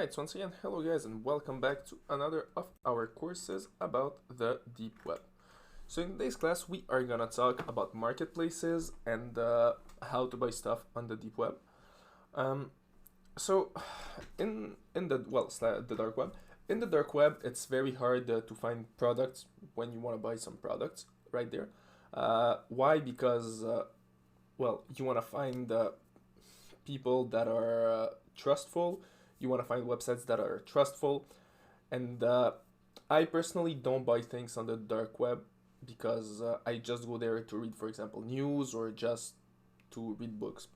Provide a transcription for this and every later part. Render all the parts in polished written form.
Alright, so once again, hello guys and welcome back to another of our courses about the deep web. So in today's class we are gonna talk about marketplaces and how to buy stuff on the deep web. Um, so in the the dark web, in the dark web it's very hard to find products when you want to buy some products right there. Why? Because you want to find people that are trustful. You want to find websites that are trustful, and I personally don't buy things on the dark web because I just go there to read, for example, news or just to read books.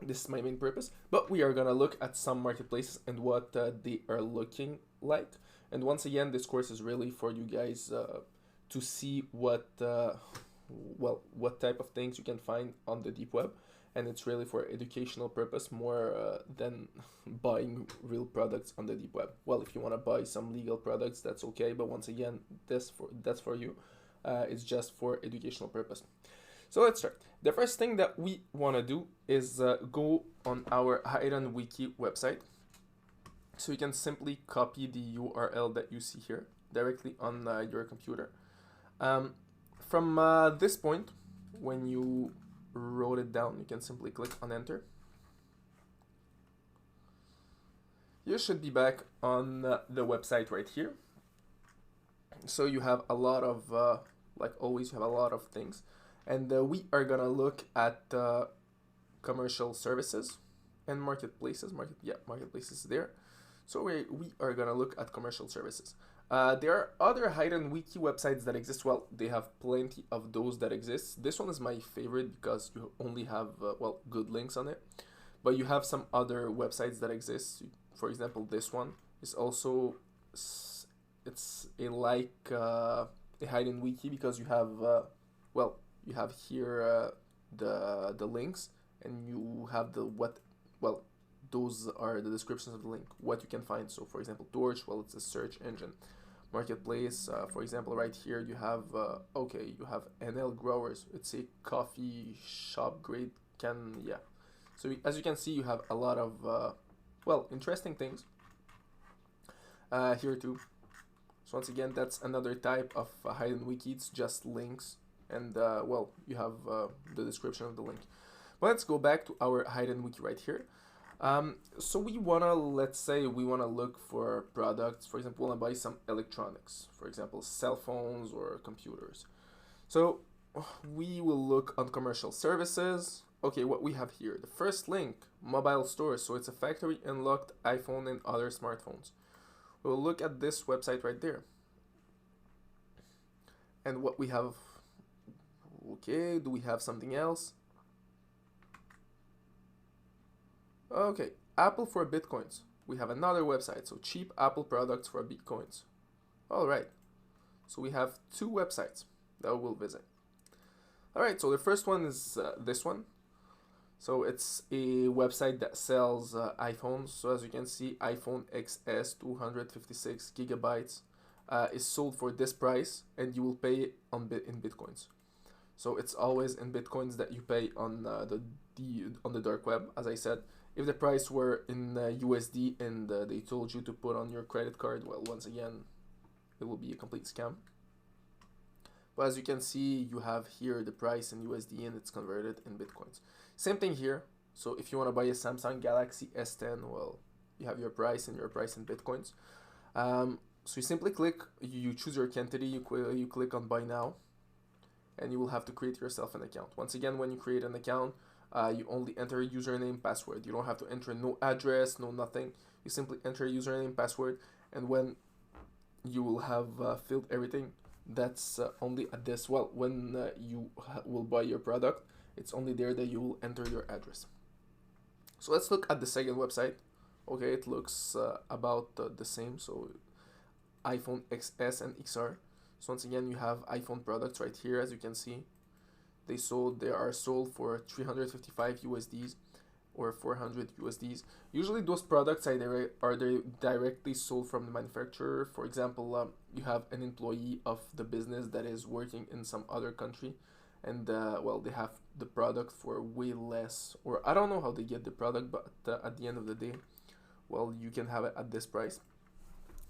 This is my main purpose, but we are gonna look at some marketplaces and what they are looking like. And once again, this course is really for you guys to see what type of things you can find on the deep web, and it's really for educational purpose more than buying real products on the deep web. Well, if you want to buy some legal products, that's okay, but once again, that's for you. It's just for educational purpose. So let's start. The first thing that we want to do is go on our Hidden Wiki website. So you can simply copy the URL that you see here directly on your computer. From this point, when you wrote it down, you can simply click on enter. You should be back on the website right here. So you have a lot of, like always, you have a lot of things. And we are gonna look at commercial services and marketplaces. Marketplaces there. So we are gonna look at commercial services. There are other hidden wiki websites that exist. Well, they have plenty of those that exist. This one is my favorite because you only have good links on it. But you have some other websites that exist. For example, this one is also it's a hidden wiki because you have you have here the links, and you have those are the descriptions of the link, what you can find. So for example, Torch, well, it's a search engine. Marketplace, for example, right here you have you have NL Growers. It's a coffee shop grade so as you can see, you have a lot of interesting things here too. So once again, that's another type of hidden wiki. It's just links, and you have the description of the link. But let's go back to our hidden wiki right here. So let's say we wanna look for products. For example, we wanna buy some electronics, for example, cell phones or computers. So we will look on commercial services. Okay, what we have here, the first link, mobile stores. So it's a factory unlocked iPhone and other smartphones. We'll look at this website right there. And what we have, okay, do we have something else? Okay, Apple for Bitcoins. We have another website, so cheap Apple products for Bitcoins. Alright, so we have two websites that we'll visit. Alright, so the first one is this one. So it's a website that sells iPhones. So as you can see, iPhone XS 256 gigabytes is sold for this price, and you will pay in Bitcoins. So it's always in Bitcoins that you pay on the dark web. As I said, if the price were in USD and they told you to put on your credit card, well, once again, it will be a complete scam. But as you can see, you have here the price in USD and it's converted in Bitcoins. Same thing here. So if you want to buy a Samsung Galaxy S10, well, you have your price in Bitcoins. So you simply click, you choose your entity, you click on buy now, and you will have to create yourself an account. Once again, when you create an account, you only enter username, password. You don't have to enter no address, no nothing. You simply enter username, password, and when you will have filled everything, that's only at this. Well, when you will buy your product, it's only there that you will enter your address. So let's look at the second website. Okay, it looks about the same. So iPhone XS and XR. So once again, you have iPhone products right here, as you can see. They are sold for 355 USDs or 400 USDs. Usually those products are directly sold from the manufacturer. For example, you have an employee of the business that is working in some other country, and they have the product for way less, or I don't know how they get the product, but at the end of the day, well, you can have it at this price.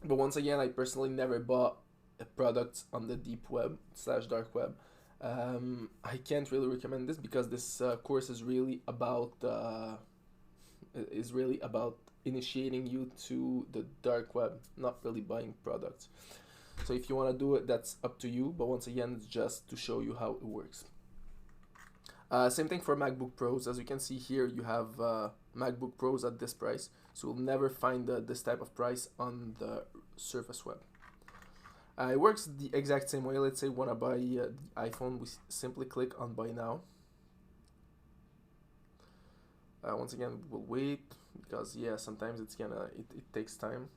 But once again, I personally never bought a product on the deep web / dark web. I can't really recommend this because this course is really about initiating you to the dark web, not really buying products. So if you want to do it, that's up to you, but once again, it's just to show you how it works. Same thing for MacBook Pros. As you can see here, you have MacBook Pros at this price, so you'll never find this type of price on the surface web. It works the exact same way. Let's say we want to buy the iPhone, we simply click on buy now. Once again, we'll wait because yeah, sometimes it takes time.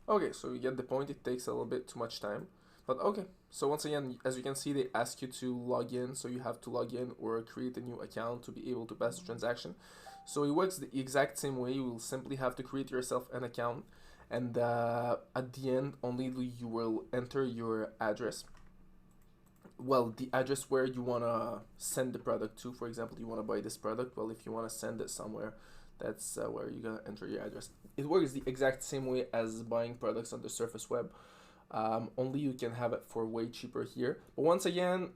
Okay, so you get the point. It takes a little bit too much time, but okay. So once again, as you can see, they ask you to log in, so you have to log in or create a new account to be able to pass the transaction. So it works the exact same way. You will simply have to create yourself an account, and at the end, only you will enter your address. Well, the address where you want to send the product to. For example, you want to buy this product. Well, if you want to send it somewhere, that's where you're gonna enter your address. It works the exact same way as buying products on the surface web. Only you can have it for way cheaper here. But once again,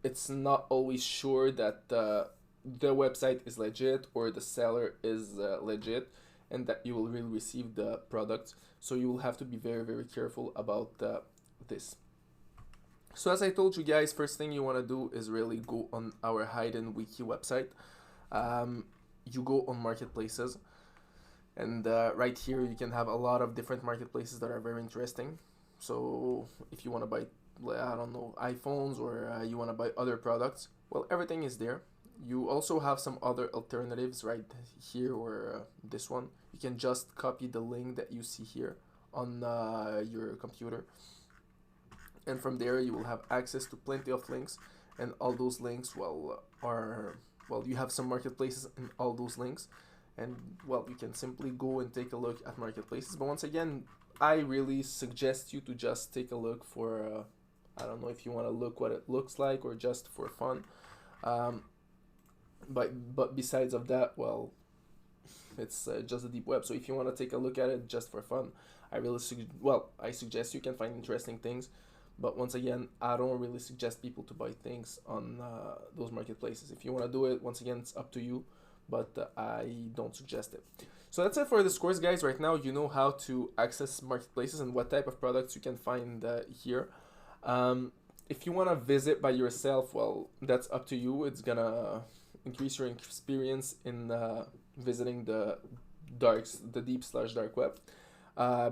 it's not always sure that the website is legit or the seller is legit and that you will really receive the product. So you will have to be very, very careful about this. So as I told you guys, first thing you want to do is really go on our Hidden Wiki website. You go on marketplaces, and right here you can have a lot of different marketplaces that are very interesting. So if you want to buy, I don't know, iPhones, or you want to buy other products, well, everything is there. You also have some other alternatives right here, or this one. You can just copy the link that you see here on your computer, and from there you will have access to plenty of links, and all those links, well, you have some marketplaces in all those links, and well, you can simply go and take a look at marketplaces. But once again, I really suggest you to just take a look for I don't know if you want to look what it looks like or just for fun, but besides of that, well, it's just a deep web. So if you want to take a look at it just for fun, I suggest you can find interesting things. But once again, I don't really suggest people to buy things on those marketplaces. If you want to do it, once again, it's up to you, but I don't suggest it. So that's it for this course, guys. Right now, you know how to access marketplaces and what type of products you can find here. If you want to visit by yourself, well, that's up to you. It's gonna increase your experience in visiting the deep / dark web.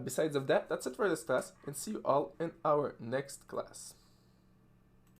Besides of that, that's it for this class, and see you all in our next class.